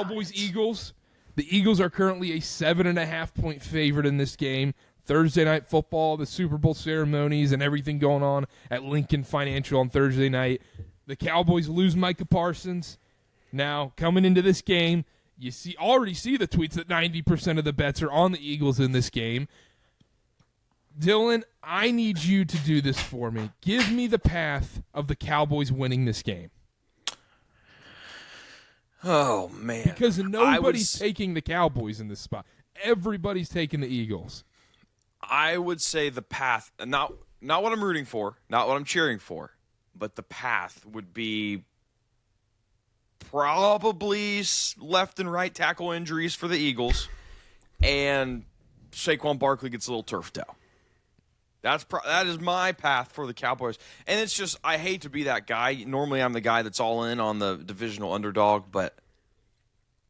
Cowboys-Eagles. The Eagles are currently a 7.5-point favorite in this game. Thursday Night Football, the Super Bowl ceremonies, and everything going on at Lincoln Financial on Thursday night. The Cowboys lose Micah Parsons. Now, coming into this game, you already see the tweets that 90% of the bets are on the Eagles in this game. Dylan, I need you to do this for me. Give me the path of the Cowboys winning this game. Oh, man. Because nobody's taking the Cowboys in this spot. Everybody's taking the Eagles. I would say the path, not what I'm rooting for, not what I'm cheering for, but the path would be probably left and right tackle injuries for the Eagles, and Saquon Barkley gets a little turf toe. That is my path for the Cowboys. And it's just, I hate to be that guy. Normally I'm the guy that's all in on the divisional underdog, but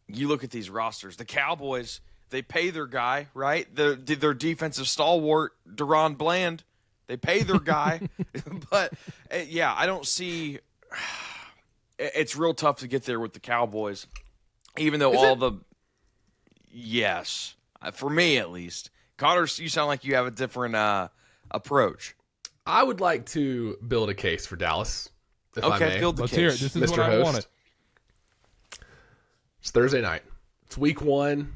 you look at these rosters. The Cowboys, they pay their guy, right? Their defensive stalwart, Deron Bland, they pay their guy. But, yeah, I don't see – it's real tough to get there with the Cowboys, even though yes, for me at least. Karter, you sound like you have a different approach. I would like to build a case for Dallas, if I may. Build the Let's case. hear it. This is Mr. what I Host. wanted. It's Thursday night. It's week 1.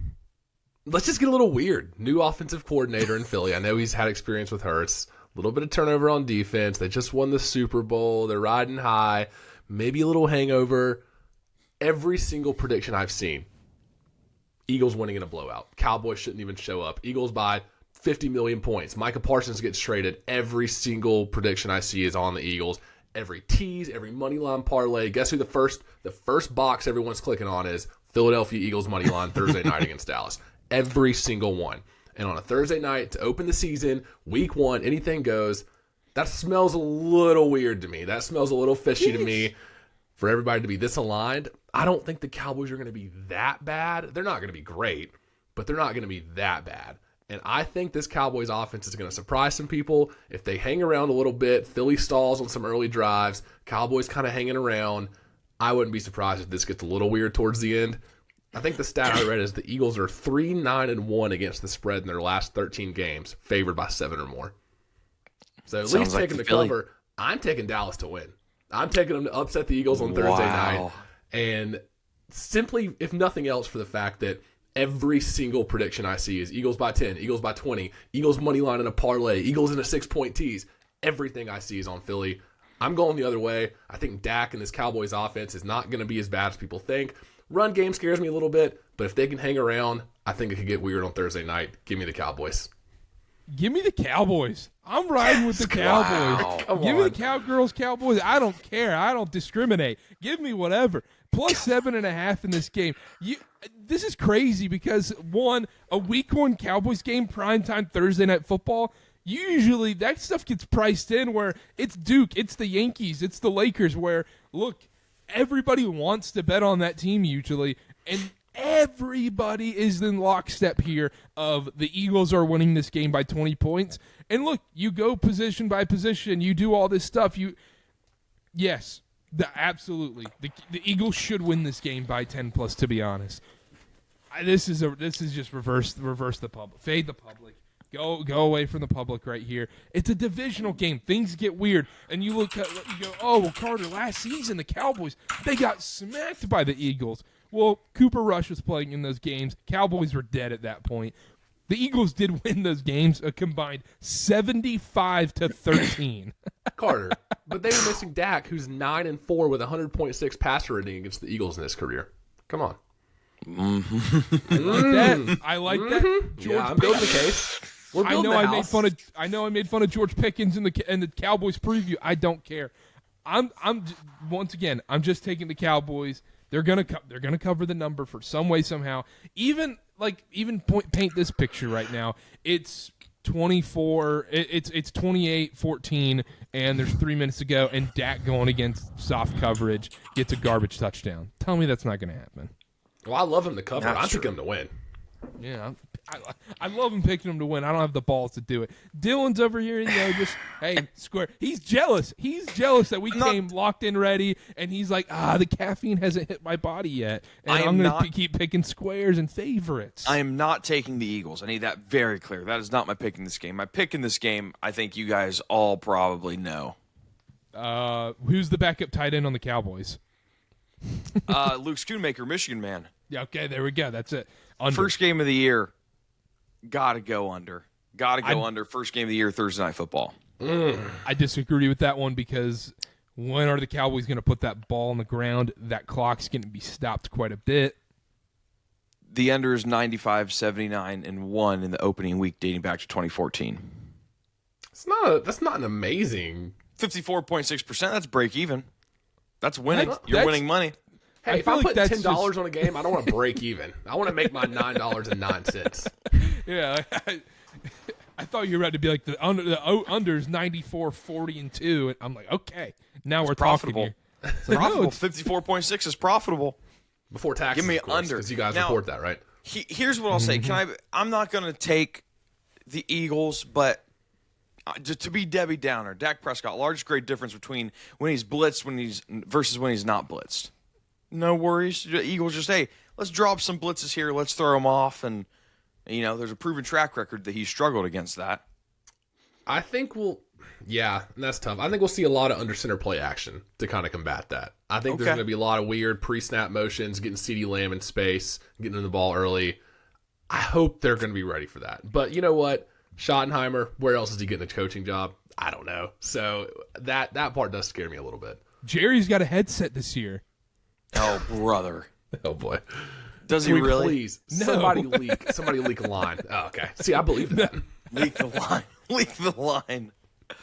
Let's just get a little weird. New offensive coordinator in Philly. I know he's had experience with Hurts. A little bit of turnover on defense. They just won the Super Bowl. They're riding high. Maybe a little hangover. Every single prediction I've seen, Eagles winning in a blowout. Cowboys shouldn't even show up. Eagles by 50 million points. Micah Parsons gets traded. Every single prediction I see is on the Eagles. Every tease, every money line parlay. Guess who the first box everyone's clicking on is? Philadelphia Eagles money line Thursday night against Dallas. Every single one. And on a Thursday night to open the season, week 1, anything goes. That smells a little weird to me. That smells a little fishy to me for everybody to be this aligned. I don't think the Cowboys are going to be that bad. They're not going to be great, but they're not going to be that bad. And I think this Cowboys offense is going to surprise some people. If they hang around a little bit, Philly stalls on some early drives, Cowboys kind of hanging around, I wouldn't be surprised if this gets a little weird towards the end. I think the stat I read is the Eagles are 3-9-1 against the spread in their last 13 games, favored by 7 or more. So at least taking the cover, I'm taking Dallas to win. I'm taking them to upset the Eagles on Thursday night. And simply, if nothing else, for the fact that every single prediction I see is Eagles by 10, Eagles by 20, Eagles money line in a parlay, Eagles in a 6-point tease. Everything I see is on Philly. I'm going the other way. I think Dak and this Cowboys offense is not going to be as bad as people think. Run game scares me a little bit, but if they can hang around, I think it could get weird on Thursday night. Give me the Cowboys. Give me the Cowboys. I'm riding with the Cowboys. Wow. Give me the Cowgirls, Cowboys. I don't care. I don't discriminate. Give me whatever. Plus 7.5 in this game. This is crazy because, one, a week 1 Cowboys game, primetime Thursday Night Football, usually that stuff gets priced in where it's Duke, it's the Yankees, it's the Lakers, where, look, everybody wants to bet on that team usually, and everybody is in lockstep here of the Eagles are winning this game by 20 points. And look, you go position by position, you do all this stuff. Absolutely. The Eagles should win this game by 10 plus, to be honest. This is just reverse the public. Fade the public. Go away from the public right here. It's a divisional game. Things get weird. And you look at you go, oh, well, Karter, last season the Cowboys, they got smacked by the Eagles. Well, Cooper Rush was playing in those games. Cowboys were dead at that point. The Eagles did win those games, a combined 75-13. Karter, but they were missing Dak, who's 9-4 with 100.6 passer rating against the Eagles in his career. Come on. I like that. George I'm building the case. We're building the house. I know I made fun of George Pickens in the Cowboys preview. I don't care. I'm once again, I'm just taking the Cowboys. They're gonna cover the number for some way somehow. Even paint this picture right now. It's 24. It's 28-14, and there's 3 minutes to go, and Dak going against soft coverage gets a garbage touchdown. Tell me that's not gonna happen. Well, I love him to cover. Not I'm true. picking him to win. Yeah, I love him picking them to win. I don't have the balls to do it. Dylan's over here, just hey, square. He's jealous. He's jealous that we came locked in ready, and he's like, the caffeine hasn't hit my body yet, and I'm going to keep picking squares and favorites. I am not taking the Eagles. I need that very clear. That is not my pick in this game. My pick in this game, I think you guys all probably know. Who's the backup tight end on the Cowboys? Luke Schoonmaker, Michigan man. Yeah, okay, there we go. That's it. Under. First game of the year, gotta go under. Under. First game of the year, Thursday Night Football. I disagree with that one because when are the Cowboys going to put that ball on the ground? That clock's going to be stopped quite a bit. The under is 95-79-1 in the opening week dating back to 2014. That's not an amazing 54.6%. That's break even. That's winning. You're winning money. Hey, if I put $10 on a game, I don't want to break even. I want to make my $9.09. Yeah, I thought you were about to be like the under's 94-40-2, and I'm like, okay, now we're profitable. Talking here. Profitable. 54.6 is profitable. Before taxes, give me of course, under because you guys now, report that, right? Here's what I'll say. I'm not going to take the Eagles, but just to be Debbie Downer, Dak Prescott, largest great difference between when he's blitzed versus when he's not blitzed. No worries. The Eagles just, hey, let's drop some blitzes here. Let's throw them off. And, there's a proven track record that he struggled against that. I think that's tough. I think we'll see a lot of under center play action to kind of combat that. I think there's going to be a lot of weird pre-snap motions, getting CeeDee Lamb in space, getting in the ball early. I hope they're going to be ready for that. But you know what? Schottenheimer, where else is he getting a coaching job? I don't know. So that part does scare me a little bit. Jerry's got a headset this year. Oh, brother. Oh, boy. Does he really? Please, no. somebody leak a line. Oh, okay. See, I believe that. Leak the line. Leak the line.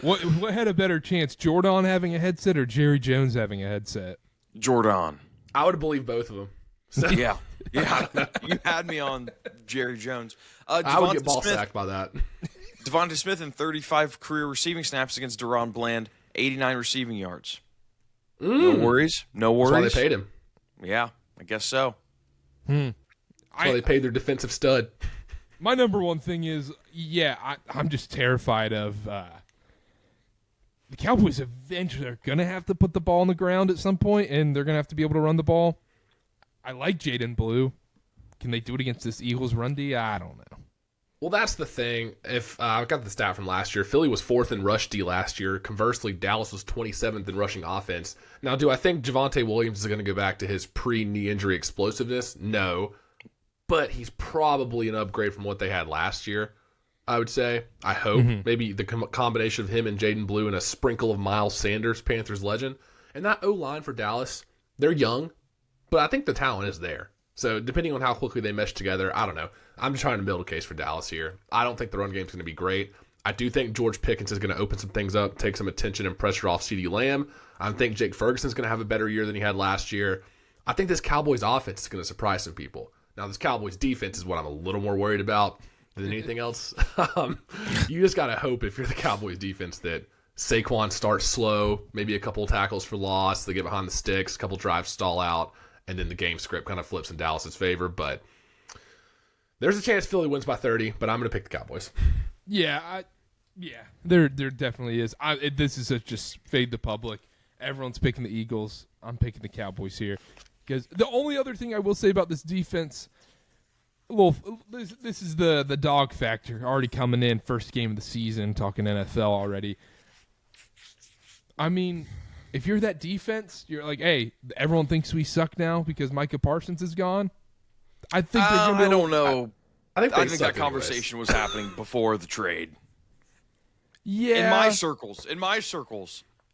What had a better chance, Jordan having a headset or Jerry Jones having a headset? Jordan. I would believe both of them. So. Yeah. You had me on Jerry Jones. I would get ball sacked by that. Devonta Smith in 35 career receiving snaps against Deron Bland, 89 receiving yards. No worries. No worries. That's why they paid him. Yeah, I guess so. That's why they paid their defensive stud. My number one thing is, I'm just terrified of the Cowboys eventually are going to have to put the ball on the ground at some point, and they're going to have to be able to run the ball. I like Jaden Blue. Can they do it against this Eagles run D? I don't know. Well, that's the thing. If I got the stat from last year, Philly was 4th in rush D last year. Conversely, Dallas was 27th in rushing offense. Now, do I think Javonte Williams is going to go back to his pre-knee injury explosiveness? No. But he's probably an upgrade from what they had last year, I would say. I hope. Maybe the combination of him and Jaden Blue and a sprinkle of Miles Sanders, Panthers legend. And that O-line for Dallas, they're young, but I think the talent is there. So depending on how quickly they mesh together, I don't know. I'm just trying to build a case for Dallas here. I don't think the run game's going to be great. I do think George Pickens is going to open some things up, take some attention and pressure off CeeDee Lamb. I think Jake Ferguson's going to have a better year than he had last year. I think this Cowboys offense is going to surprise some people. Now, this Cowboys defense is what I'm a little more worried about than anything else. You just got to hope if you're the Cowboys defense that Saquon starts slow, maybe a couple tackles for loss, they get behind the sticks, a couple drives stall out, and then the game script kind of flips in Dallas's favor. But there's a chance Philly wins by 30, but I'm going to pick the Cowboys. Yeah, there definitely is. This is just fade the public. Everyone's picking the Eagles. I'm picking the Cowboys here. Because the only other thing I will say about this defense, this is the dog factor already coming in, first game of the season, talking NFL already. I mean, if you're that defense, you're like, hey, everyone thinks we suck now because Micah Parsons is gone. I think they're going to. I don't know. I think that conversation was happening before the trade. Yeah. In my circles,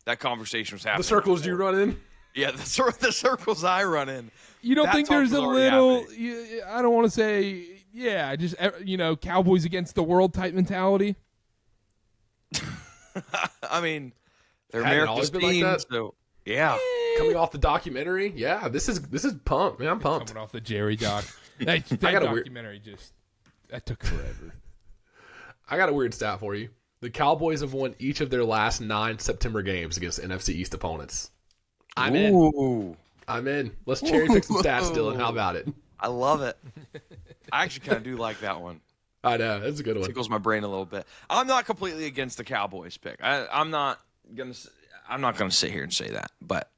that conversation was happening. The circles before. you run in? Yeah, the circles I run in. You don't that think talk there's was a already little, happening. I don't want to say, just, Cowboys against the world type mentality? I mean, they're Hadn't America's always been like team, that? so yeah. Coming off the documentary? Yeah, this is pumped. Man, I'm pumped. Coming off the Jerry doc. That got a documentary that took forever. I got a weird stat for you. The Cowboys have won each of their last 9 September games against NFC East opponents. I'm in. Let's cherry pick some stats, Dylan. How about it? I love it. I actually kind of do like that one. I know. That's a good one. Tickles my brain a little bit. I'm not completely against the Cowboys pick. I'm not gonna sit here and say that, but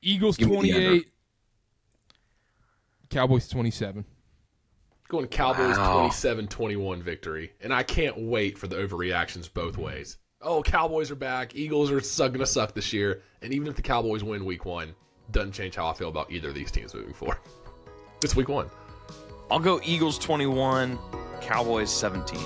Eagles Give me the under. 28, Cowboys 27. Going Cowboys Wow. 27-21 victory. And I can't wait for the overreactions both ways. Oh, Cowboys are back. Eagles are going to suck this year. And even if the Cowboys win week 1, doesn't change how I feel about either of these teams moving forward. It's week 1. I'll go Eagles 21, Cowboys 17.